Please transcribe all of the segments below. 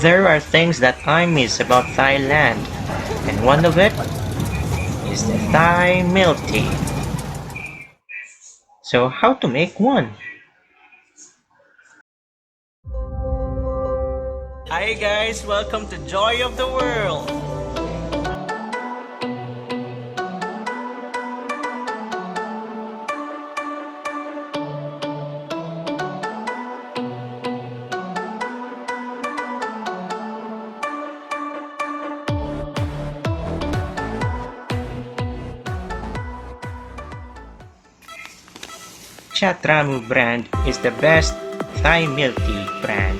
There are things that I miss about Thailand, and one of it is the Thai milk tea. So how to make one? Hi guys, welcome to Joy of the World! ChaTraMue brand is the best Thai milk tea brand.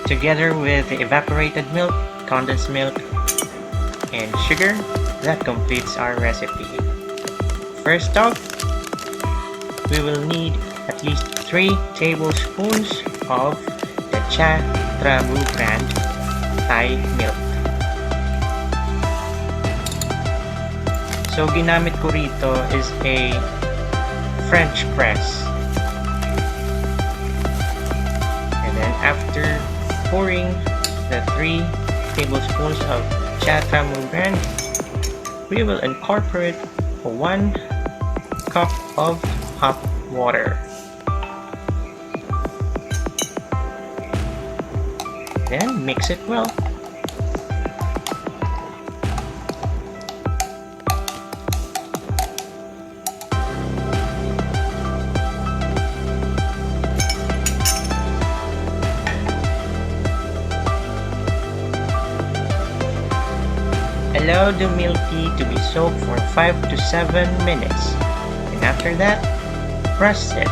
Together with the evaporated milk, condensed milk, and sugar, that completes our recipe. First off, we will need at least 3 tablespoons of the ChaTraMue brand Thai milk. So ginamit ko rito is a French press. And then after pouring the 3 tablespoons of ChaTraMue brand, we will incorporate 1 cup of hot water. Then mix it well. Allow the milk tea to be soaked for 5 to 7 minutes, and after that, press it.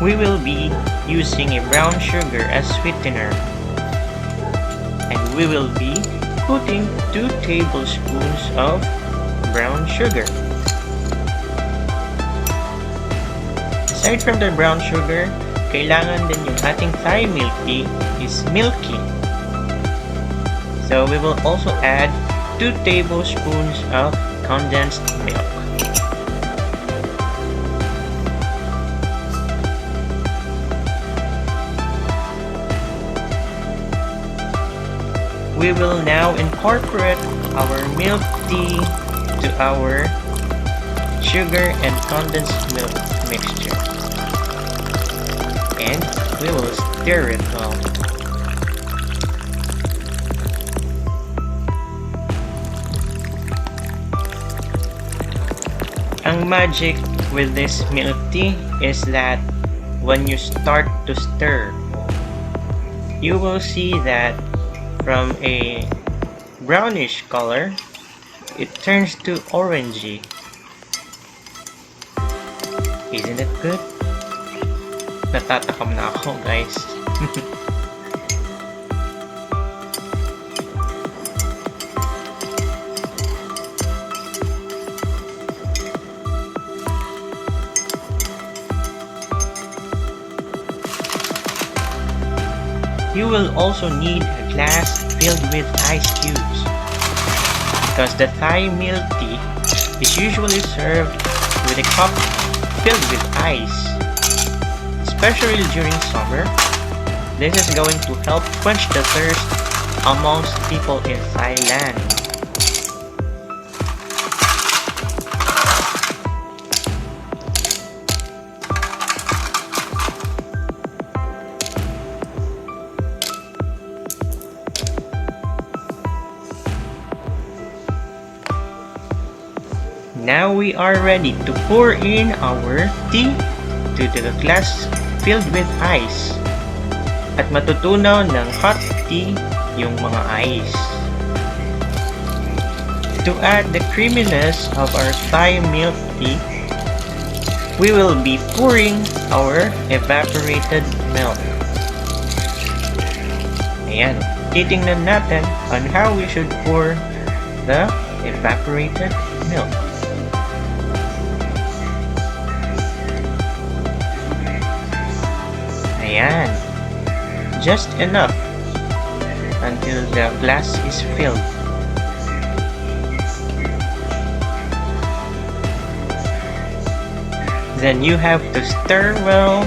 We will be using a brown sugar as sweetener, and we will be putting 2 tablespoons of brown sugar. Aside from the brown sugar, kailangan din yung ating Thai milk tea is milky. So we will also add 2 tablespoons of condensed milk. We will now incorporate our milk tea to our sugar and condensed milk mixture, and we will stir it well. Ang magic with this milk tea is that when you start to stir, you will see that from a brownish color, it turns to orangey. Isn't it good? Natatakam na ako, guys. You will also need a glass filled with ice cubes, because the Thai milk tea is usually served with a cup filled with ice. Especially during summer, this is going to help quench the thirst amongst people in Thailand. Now we are ready to pour in our tea to the glass filled with ice, at matutunaw ng hot tea yung mga ice. To add the creaminess of our Thai milk tea, we will be pouring our evaporated milk. Ayan, titingnan natin on how we should pour the evaporated milk. Ayan, just enough until the glass is filled. Then you have to stir well,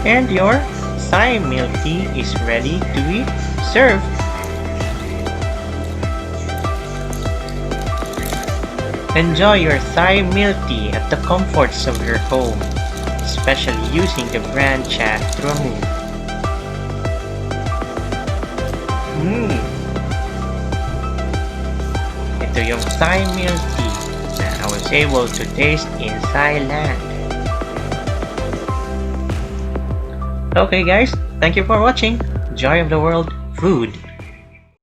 and your Thai milk tea is ready to be served. Enjoy your Thai milk tea at the comforts of your home, especially using the brand ChaTraMue. Ito yung Thai milk tea na I was able to taste in Thailand. Okay guys, thank you for watching Joy of the World Food.